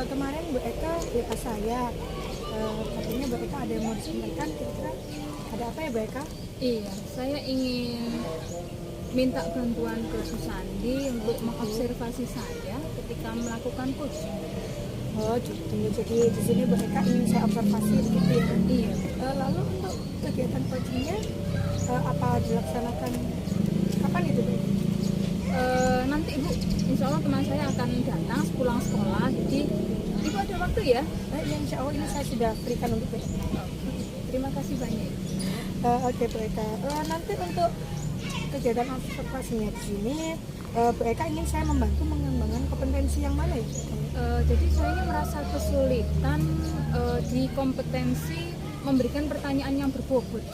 kemarin Bu Eka WA saya, katanya Bu Eka ada yang mau disampaikan, kira-kira ada apa ya Bu Eka? Iya, saya ingin minta bantuan ke Susandi untuk mengobservasi saya ketika melakukan coaching. Oh gitu, jadi di sini Bu Eka ingin saya observasi begitu ya? Iya. Lalu untuk kegiatan coachingnya apa dilaksanakan kapan itu Bu? Nanti Ibu, insya Allah teman saya akan datang pulang sekolah, jadi Ibu ada waktu ya? Ya insya Allah ini saya sudah berikan untuk Bu Eka. Terima kasih banyak. Oke Bu Eka, nanti untuk kegiatan observasinya di sini Bu Eka ingin saya membantu mengembangkan kompetensi yang mana ya? Jadi saya ini merasa kesulitan di kompetensi memberikan pertanyaan yang berbobot.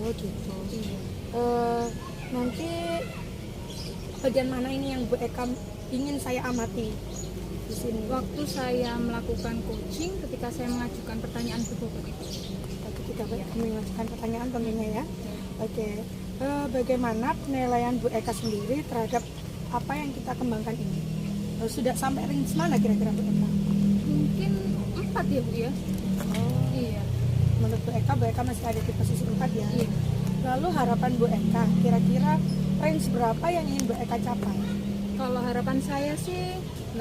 Oh gitu. Iya. Nanti bagian mana ini yang Bu Eka ingin saya amati di sini? Waktu saya melakukan coaching ketika saya mengajukan pertanyaan berbobot itu. Ketika Bu Eka mengajukan pertanyaan tentunya ya. Oke. Bagaimana penilaian Bu Eka sendiri terhadap apa yang kita kembangkan ini? Sudah sampai range mana kira-kira Bu Eka? Mungkin 4 ya Bu ya? Oh. Iya. Menurut Bu Eka masih ada di posisi 4 ya? Iya. Lalu harapan Bu Eka, kira-kira range berapa yang ingin Bu Eka capai? Kalau harapan saya sih 8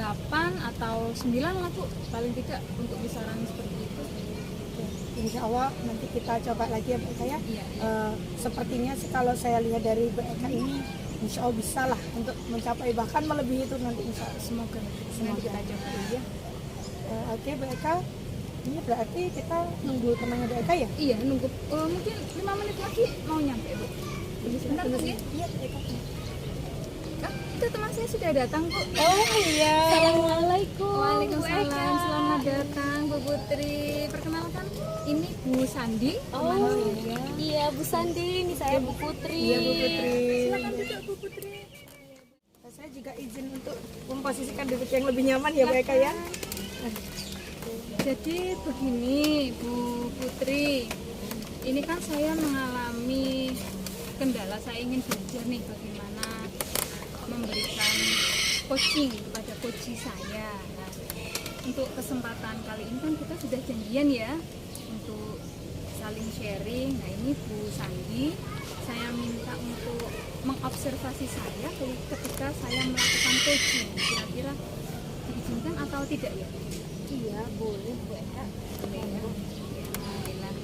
atau 9 lah Bu, paling tidak untuk kisaran seperti itu. Insya Allah nanti kita coba lagi ya Bu Eka ya. Iya. Sepertinya sih kalau saya lihat dari Bu Eka ini, insya Allah bisa lah untuk mencapai bahkan melebihi itu nanti insya Allah. Semoga nanti kita coba ya. Oke Bu Eka, ini berarti kita nunggu temannya Bu Eka ya? Iya, nunggu mungkin 5 menit lagi mau nyampe Bu. Sebentar Bu ya. Iya Bu Eka. Kak, itu teman saya sudah datang Bu. Oh iya. Assalamualaikum. Waalaikumsalam, selamat datang Bu Putri. Perkenalkan, ini Bu Sandi. Oh teman saya. iya Bu Sandi, ini saya Bu Putri. Iya Bu Putri. Silakan duduk Bu Putri. Saya juga izin untuk memposisikan duduk yang lebih nyaman ya Bu Eka ya. Jadi begini Bu Putri, ini kan saya mengalami kendala, saya ingin belajar nih bagaimana memberikan coaching kepada coach saya. Nah, untuk kesempatan kali ini kan kita sudah janjian ya untuk saling sharing. Nah ini Bu Sandi, saya minta untuk mengobservasi saya ketika saya melakukan coaching. Kira-kira diizinkan atau tidak ya? Iya boleh Bu Eka. Boleh ya? Alhamdulillah.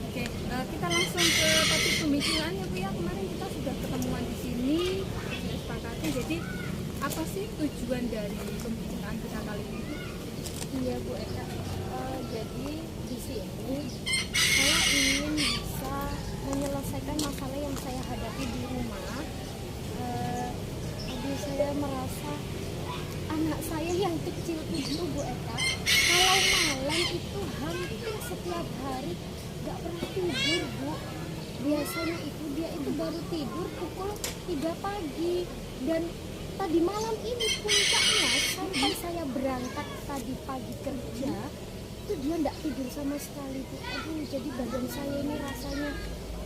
Oke, kita langsung ke topik pembicaraan ya Bu ya. Kemarin kita sudah ketemuan di sini, sudah sepakati. Jadi apa sih tujuan dari pembicaraan kita kali ini? Iya Bu Eka. Jadi di sini saya ingin bisa menyelesaikan masalah yang saya hadapi di rumah. Jadi saya merasa anak saya yang kecil itu Bu Eka, kalau malam itu hampir setiap hari nggak pernah tidur Bu. Biasanya dia itu baru tidur pukul 3 pagi, dan tadi malam ini puncaknya sampai saya berangkat tadi pagi kerja itu dia nggak tidur sama sekali Bu. Aduh, jadi badan saya ini rasanya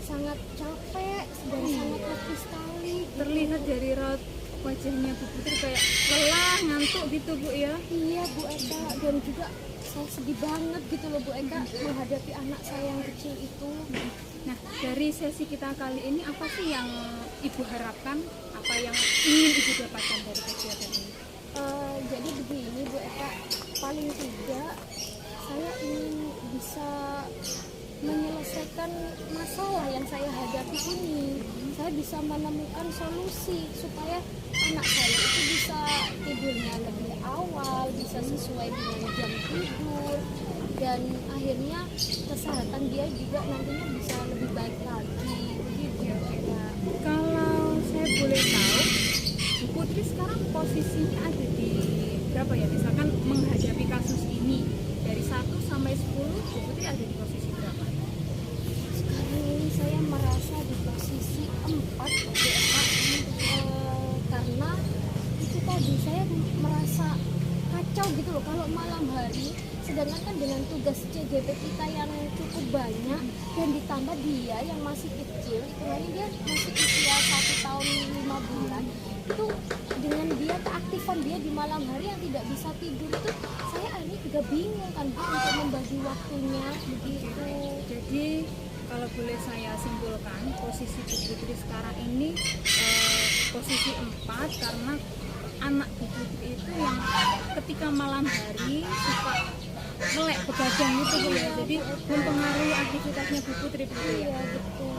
sangat capek dan sangat letih sekali. Terlihat dari raut wajahnya Bu Putri kayak lelah, ngantuk gitu Bu ya. Iya Bu Eka, dan juga saya sedih banget gitu loh Bu Eka menghadapi anak saya yang kecil itu. Nah, dari sesi kita kali ini apa sih yang Ibu harapkan? Apa yang ingin Ibu dapatkan dari kegiatan ini? Jadi begini Bu Eka, paling tidak saya ingin bisa menyelesaikan masalah yang saya hadapi ini. Saya bisa menemukan solusi supaya anak saya itu bisa tidurnya lebih awal, bisa sesuai dengan jam tidur, dan akhirnya kesehatan dia juga nantinya bisa lebih baik lagi. Begitu ya. Kalau saya boleh tahu, Bu Putri sekarang posisinya ada di berapa ya? Misalkan menghadapi kasus ini dari 1 sampai 10, Bu Putri ada di posisi berapa? Sekarang ini saya merasa di posisi 4 Bu Eka. Karena itu tadi saya merasa kacau gitu loh kalau malam hari, sedangkan kan dengan tugas CGP kita yang cukup banyak dan ditambah dia yang masih kecil, hitungannya dia masih usia 1 tahun 5 bulan, itu dengan dia keaktifan dia di malam hari yang tidak bisa tidur itu saya akhirnya juga bingung kan Bu untuk membagi waktunya begitu. Jadi kalau boleh saya simpulkan, posisi Bu Putri sekarang ini posisi 4 karena anak Bu Putri itu yang ketika malam hari suka melek begadang gitu Bu ya. Jadi mempengaruhi aktivitasnya Bu Putri begitu ya. Iya betul.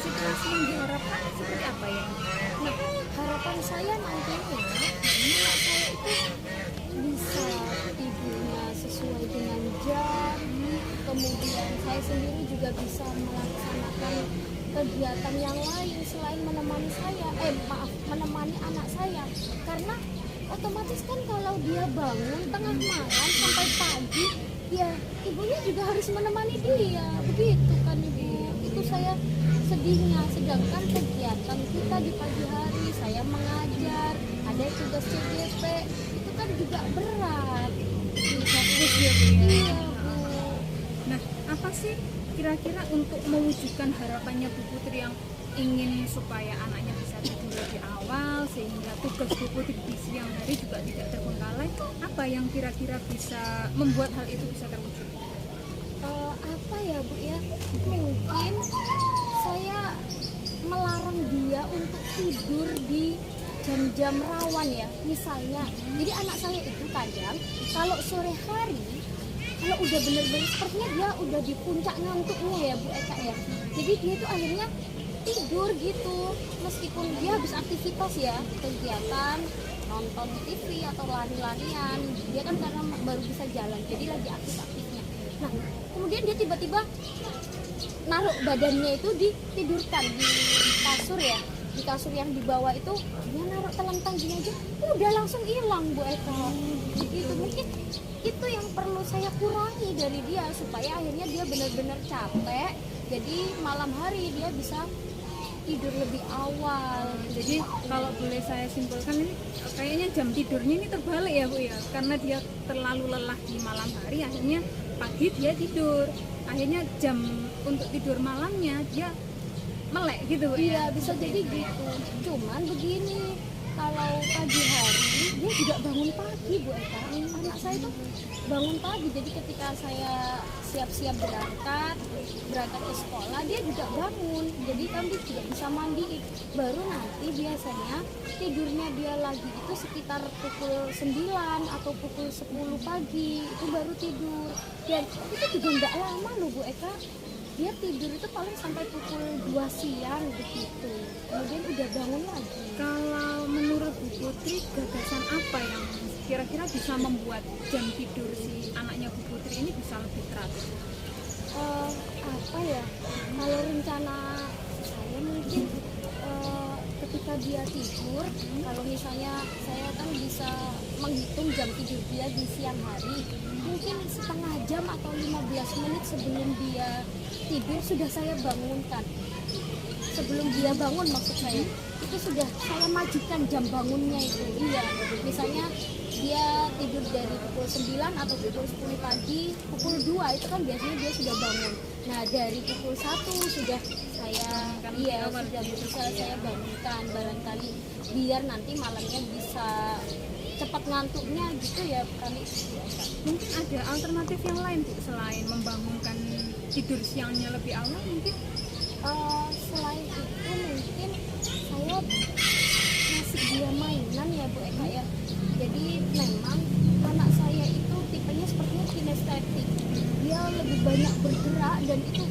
Situasi yang diharapkan seperti apa ya? Nah, harapan saya nantinya anak saya itu bisa tidurnya sesuai dengan jam, kemudian saya sendiri juga bisa melaksanakan kegiatan yang lain selain menemani saya, menemani anak saya, karena otomatis kan kalau dia bangun tengah malam sampai pagi, ya ibunya juga harus menemani dia, begitu kan Ibu. Itu saya sedihnya, sedangkan kegiatan kita di pagi hari, saya mengajar, ada tugas CGP, itu kan juga berat. Fokus ya Bu ya. Iya Bu. Nah, apa sih kira-kira untuk mewujudkan harapannya Bu Putri yang ingin supaya anaknya bisa tidur lebih awal sehingga tugas Bu Putri di siang hari juga tidak terbengkalai, apa yang kira-kira bisa membuat hal itu bisa terwujud? Apa ya Bu ya, mungkin saya melarang dia untuk tidur di jam-jam rawan ya, misalnya jadi anak saya itu kadang kalau sore hari kalau udah bener-bener sepertinya dia udah di puncak ngantuknya ya Bu Eka ya, jadi dia itu akhirnya tidur gitu meskipun dia habis aktivitas ya, kegiatan nonton TV atau lari-larian, dia kan karena baru bisa jalan jadi lagi aktif-aktifnya. Nah kemudian dia tiba-tiba naruh badannya itu ditidurkan di kasur ya, di kasur yang di bawah itu dia naruh telentang gini aja udah langsung hilang Bu Eka. Gitu mungkin itu yang perlu saya kurangi dari dia supaya akhirnya dia benar-benar capek, jadi malam hari dia bisa tidur lebih awal. Jadi kalau boleh saya simpulkan ini kayaknya jam tidurnya ini terbalik ya Bu ya, karena dia terlalu lelah di malam hari akhirnya pagi dia tidur, akhirnya jam untuk tidur malamnya dia melek gitu Bu Iya ya. bisa jadi gitu. Cuman begini, kalau pagi hari dia juga bangun pagi Bu Eka. Anak saya tuh bangun pagi, jadi ketika saya siap-siap berangkat ke sekolah dia juga bangun, jadi kami juga bisa mandi. Baru nanti biasanya tidurnya dia lagi itu sekitar pukul 9 atau pukul 10 pagi itu baru tidur, dan itu juga nggak lama loh Bu Eka, dia tidur itu paling sampai pukul 2 siang begitu, kemudian udah bangun lagi. Kalau menurut Bu Putri gagasan apa yang kira-kira bisa membuat jam tidur si anaknya Bu Putri ini bisa lebih teratur? Apa ya, kalau rencana saya mungkin ketika dia tidur, kalau misalnya saya kan bisa menghitung jam tidur dia di siang hari, mungkin setengah jam atau 15 menit sebelum dia tidur sudah saya bangunkan. Sebelum dia bangun maksud saya, itu sudah saya majukan jam bangunnya itu. Iya, misalnya dia tidur dari pukul 9 atau pukul 10 pagi, pukul 2 itu kan biasanya dia sudah bangun. Nah dari pukul 1 sudah saya sudah bisa saya bangunkan, barangkali biar nanti malamnya bisa cepat ngantuknya gitu ya kali. Mungkin ada alternatif yang lain Bu selain membangunkan tidur siangnya lebih awal mungkin? Selain itu mungkin saya ngasih dia mainan ya Bu Eka ya. Jadi memang anak saya itu tipenya sepertinya kinestetik, dia lebih banyak bergerak, dan itu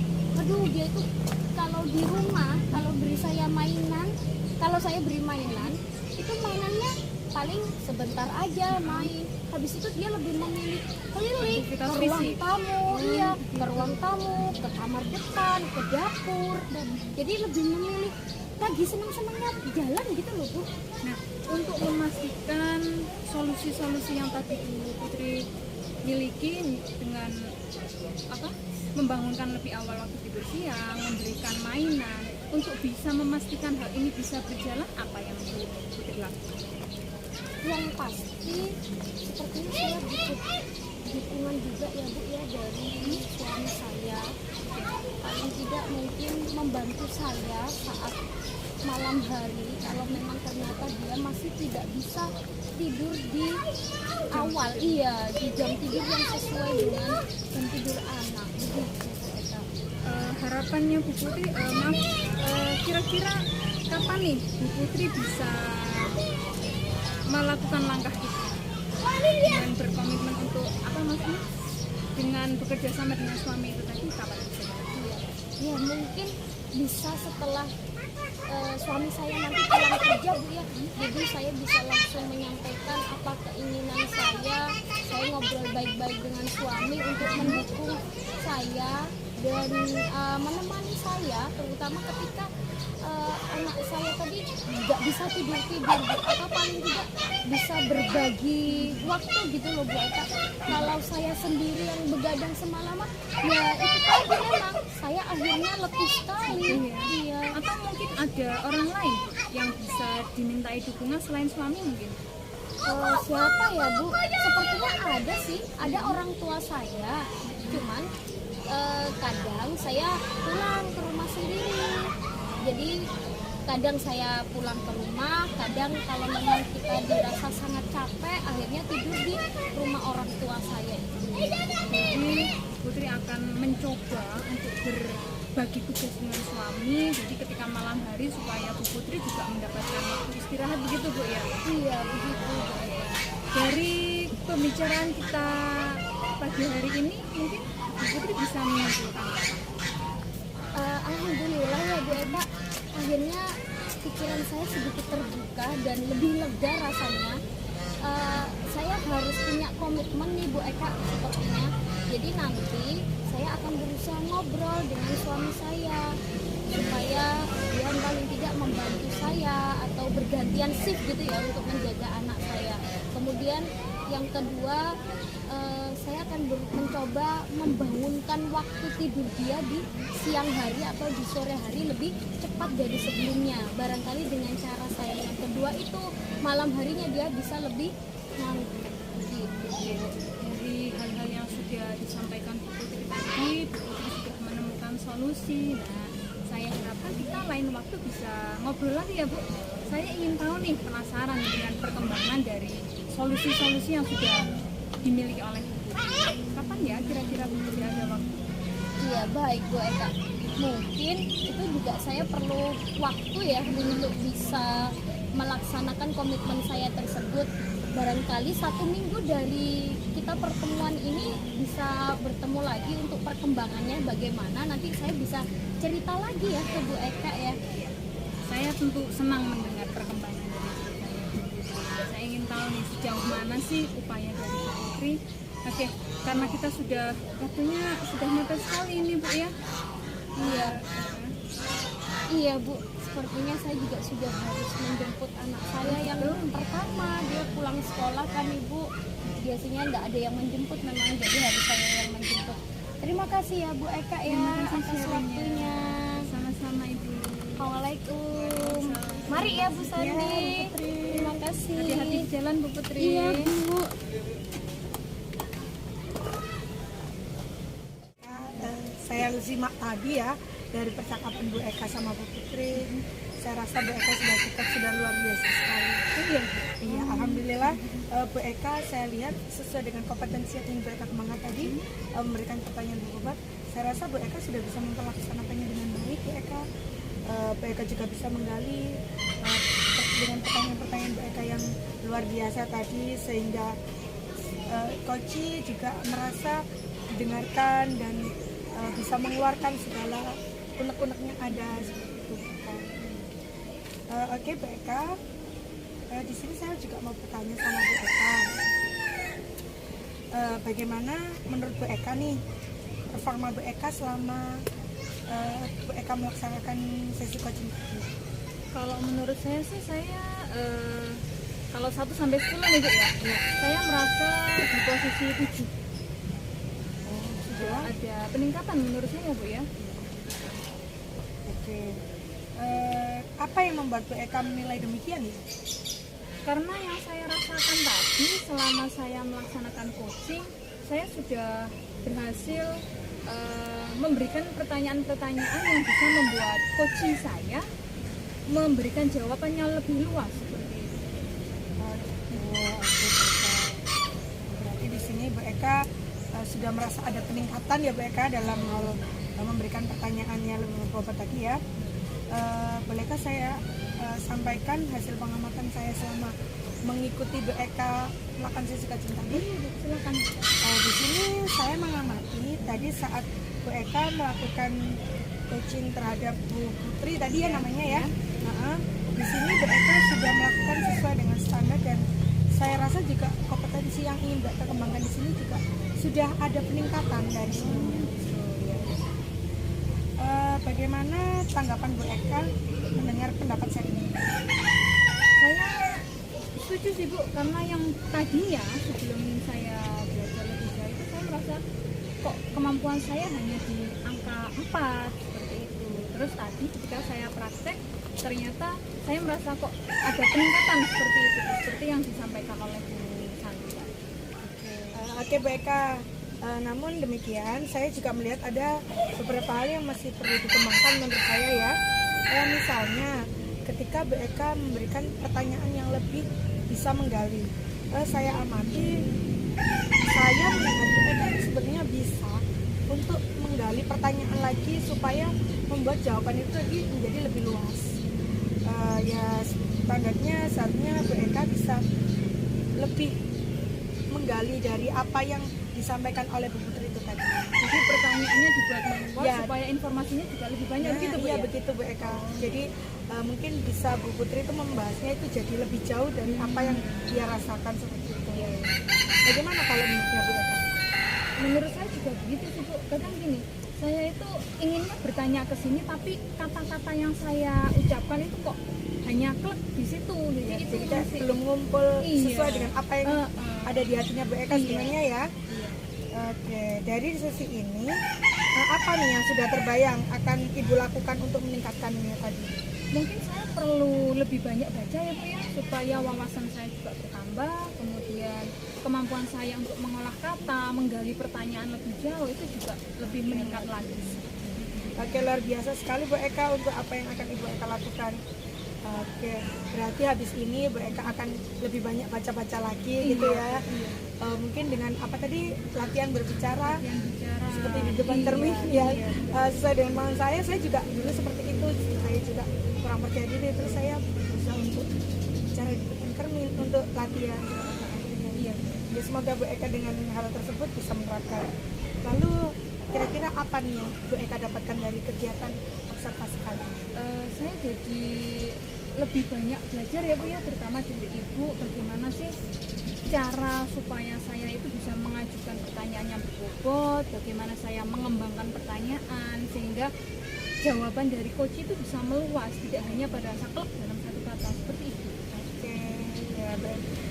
dia itu kalau di rumah kalau beri saya mainan, kalau saya beri mainan itu mainannya paling sebentar aja main, habis itu dia lebih memilih keliling ke ruang tamu, iya ke ruang tamu, ke kamar depan, ke dapur, dan jadi lebih memilih lagi senang-senangnya jalan gitu loh Bu. Nah, untuk memastikan solusi-solusi yang tadi Bu Putri miliki dengan membangunkan lebih awal waktu tidur siang, memberikan mainan, untuk bisa memastikan hal ini bisa berjalan, apa yang Bu Putri lakukan? Yang pasti sepertinya saya butuh dukungan juga ya Bu ya dari suami saya. Paling tidak mungkin membantu saya saat malam hari kalau memang ternyata dia masih tidak bisa tidur di awal, iya di jam tidur yang sesuai dengan jam tidur anak. Begitu Bu Eka. Harapannya Bu Putri, maaf, kira-kira kapan nih Bu Putri bisa melakukan langkah itu dengan berkomitmen untuk apa maksudnya dengan bekerja sama dengan suami itu tadi, kapan bisa dilakukan? Ya mungkin bisa setelah suami saya nanti pulang kerja Bu ya, jadi saya bisa langsung menyampaikan apa keinginan saya ngobrol baik-baik dengan suami untuk mendukung saya dan menemani saya, terutama ketika anak saya tadi nggak bisa tidur-tidur atau paling tidak bisa berbagi waktu gitu loh Bu Eka. Kalau saya sendiri yang begadang semalaman, ya itu tadi memang saya akhirnya letih sekali. Iya. Atau mungkin ada orang lain yang bisa dimintai dukungan selain suami mungkin? Siapa ya Bu? Sepertinya ada sih, ada orang tua saya. Cuman kadang saya pulang ke rumah sendiri. Jadi kadang saya pulang ke rumah, kadang kalau memang kita dirasa sangat capek, akhirnya tidur di rumah orang tua saya itu. Jadi Putri akan mencoba untuk berbagi tugas dengan suami. Jadi ketika malam hari supaya Bu Putri juga mendapatkan waktu istirahat, begitu Bu ya? Iya begitu Bu Eka. Dari pembicaraan kita pagi hari ini mungkin Bu Putri bisa menyimpulkan apa? Alhamdulillah ya Bu Eka, akhirnya pikiran saya sedikit terbuka dan lebih lega rasanya. Saya harus punya komitmen nih Bu Eka sepertinya. Jadi nanti saya akan berusaha ngobrol dengan suami saya supaya dia paling tidak membantu saya atau bergantian shift gitu ya untuk menjaga anak saya. Kemudian yang kedua, saya akan mencoba membangunkan waktu tidur dia di siang hari atau di sore hari lebih cepat dari sebelumnya. Barangkali dengan cara saya yang kedua itu malam harinya dia bisa lebih ngantuk. Dari hal-hal yang sudah disampaikan Bu Putri tadi, Bu Putri sudah menemukan solusi. Nah, saya harapkan kita lain waktu bisa ngobrol lagi ya Bu. Saya ingin tahu nih, penasaran dengan perkembangan dari solusi-solusi yang sudah dimiliki oleh Bu Putri. Kapan ya kira-kira Bu Putri ada waktu? Iya baik Bu Eka. Mungkin itu juga saya perlu waktu ya untuk bisa melaksanakan komitmen saya tersebut. Barangkali 1 minggu dari kita pertemuan ini bisa bertemu lagi untuk perkembangannya bagaimana. Nanti saya bisa cerita lagi ya ke Bu Eka ya. Saya tentu senang mendengar perkembangan dari ceritanya Bu Putri. Saya ingin tahu nih sejauh mana sih upaya dari Bu Putri. Oke, karena kita sudah waktunya sudah mepet sekali ini Bu ya. Iya. Iya Bu, sepertinya saya juga sudah harus menjemput anak saya yang pertama. Dia pulang sekolah kan Ibu. Biasanya tidak ada yang menjemput memang, jadi harus saya yang menjemput. Terima kasih ya Bu Eka ya atas waktunya. Sama-sama Ibu. Assalamualaikum. Mari ya Bu Sandi. Terima kasih. Hati-hati di jalan Bu Putri. Iya Bu. Saya simak tadi ya dari percakapan Bu Eka sama Bu Putri. Saya rasa Bu Eka sudah luar biasa sekali. Iya, alhamdulillah Bu Eka saya lihat sesuai dengan kompetensi yang ingin Bu Eka kembangkan tadi, memberikan pertanyaan berobat. Saya rasa Bu Eka sudah bisa melaksanakannya dengan baik. Bu Eka juga bisa menggali dengan pertanyaan-pertanyaan Bu Eka yang luar biasa tadi, sehingga Koci juga merasa didengarkan dan bisa mengeluarkan segala unek-unek yang ada seperti itu. Oke Bu Eka, di sini saya juga mau bertanya sama Bu Eka. Bagaimana menurut Bu Eka nih performa Bu Eka selama Bu Eka melaksanakan sesi coaching tadi? Kalau menurut saya sih kalau 1 sampai 10 nih Bu ya, saya merasa di posisi 7. Ada peningkatan menurut saya Bu ya. Oke. Apa yang membuat Bu Eka menilai demikian ya? Karena yang saya rasakan tadi selama saya melaksanakan coaching, saya sudah berhasil memberikan pertanyaan-pertanyaan yang bisa membuat coaching saya memberikan jawabannya lebih luas seperti itu. Berarti di sini Bu Eka sudah merasa ada peningkatan ya Bu Eka dalam hal memberikan pertanyaannya lebih berbobot tadi ya. Bolehkah saya sampaikan hasil pengamatan saya selama mengikuti Bu Eka melakukan sesi kajian tadi? Silakan. Di sini saya mengamati tadi saat Bu Eka melakukan coaching terhadap Bu Putri tadi ya namanya ya. Di sini Bu Eka sudah melakukan sesuai dengan standar dan saya rasa juga kompetensi yang ingin Bu Eka kembangkan di sini juga sudah ada peningkatan dari sebelumnya. Bagaimana tanggapan Bu Eka mendengar pendapat saya ini? Saya setuju sih Bu, karena yang tadinya sebelum saya belajar lebih jauh itu saya merasa kok kemampuan saya hanya di angka 4 seperti itu. Terus tadi ketika saya praktek ternyata saya merasa kok ada peningkatan seperti itu, seperti yang disampaikan oleh Bu Santi. Oke Bu Eka, namun demikian saya juga melihat ada beberapa hal yang masih perlu dikembangkan menurut saya ya. Misalnya ketika Bu Eka memberikan pertanyaan yang lebih bisa menggali, saya amati saya melihat Bu Eka itu sebenarnya bisa untuk menggali pertanyaan lagi supaya membuat jawaban itu lagi menjadi lebih luas. Ya standarnya seharusnya Bu Eka bisa lebih menggali dari apa yang disampaikan oleh Bu Putri itu tadi. Jadi pertanyaannya dibuat meluas Ya. supaya informasinya juga lebih banyak begitu Bu Iya ya? begitu Bu Eka. Jadi mungkin bisa Bu Putri itu membahasnya itu jadi lebih jauh dari apa yang dia rasakan seperti itu. Bagaimana kalau menurutnya Bu Eka? Menurut saya juga begitu sih Bu. Kadang gini, saya itu inginnya bertanya ke sini tapi kata-kata yang saya ucapkan itu kok hanya klik di situ. Jadi itu Jadi kayak masih belum ngumpul Iya. sesuai dengan apa yang ada di hatinya Bu Eka Iya. sebenarnya ya. Iya. Oke, dari sesi ini apa nih yang sudah terbayang akan Ibu lakukan untuk meningkatkannya tadi? Mungkin saya perlu lebih banyak baca ya Bu ya, supaya wawasan saya juga bertambah, kemudian kemampuan saya untuk mengolah kata, menggali pertanyaan lebih jauh itu juga lebih meningkat lagi. Oke, luar biasa sekali Bu Eka untuk apa yang akan Ibu Eka lakukan. Oke, berarti habis ini Bu Eka akan lebih banyak baca-baca lagi gitu ya. Iya. Mungkin dengan apa tadi latihan berbicara Yang bicara seperti di depan cermin ya. Sesuai dengan pengalaman saya juga dulu seperti itu. Saya juga kurang percaya diri, terus saya berusaha untuk bicara di depan cermin untuk latihan. Iya. Ya, semoga Bu Eka dengan hal tersebut bisa menerapkan. Lalu kira-kira apa nih yang Bu Eka dapatkan dari kegiatan observasi kali ini? Saya jadi lebih banyak belajar ya Bu ya, terutama dari Ibu bagaimana sih cara supaya saya itu bisa mengajukan pertanyaan yang berbobot, bagaimana saya mengembangkan pertanyaan sehingga jawaban dari coach itu bisa meluas, tidak hanya pada saklek dalam satu kata seperti itu. Oke, ya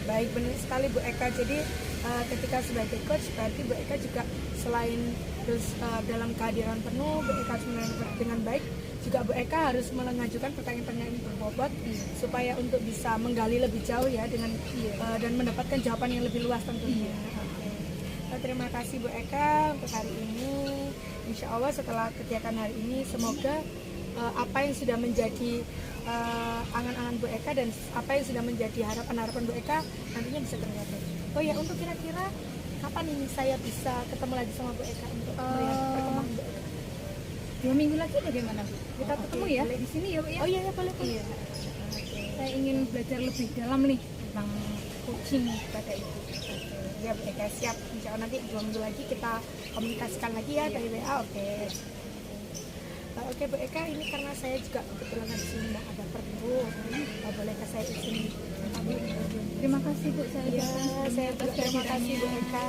baik benar sekali Bu Eka. Jadi ketika sebagai coach berarti Bu Eka juga selain terus dalam kehadiran penuh Bu Eka harus menangani dengan baik, juga Bu Eka harus mengajukan pertanyaan-pertanyaan yang berbobot supaya untuk bisa menggali lebih jauh ya dengan dan mendapatkan jawaban yang lebih luas tentunya. Oke. Terima kasih Bu Eka untuk hari ini. Insya Allah setelah kegiatan hari ini semoga apa yang sudah menjadi angan-angan Bu Eka dan apa yang sudah menjadi harapan-harapan Bu Eka nantinya bisa tercapai. Oh ya, untuk kira-kira kapan ini saya bisa ketemu lagi sama Bu Eka untuk melihat perkembangan Bu Eka? 2 minggu lagi bagaimana Bu? Kita Oke, ketemu ya boleh. di sini ya Bu ya. Oh iya ya boleh. Iya. Saya ingin belajar lebih dalam nih tentang coaching pada Ibu. Ya Bu Eka siap. Insya Allah nanti 2 minggu lagi kita komunikasikan lagi ya dari WA. Oke. Oke Bu Eka, ini karena saya juga kebetulan di sini nggak ada perlu. Bolehkah saya izin? Terima kasih Bu, saya Ya, ucapkan saya atas juga terima kasih Bu kehadirannya. Eka.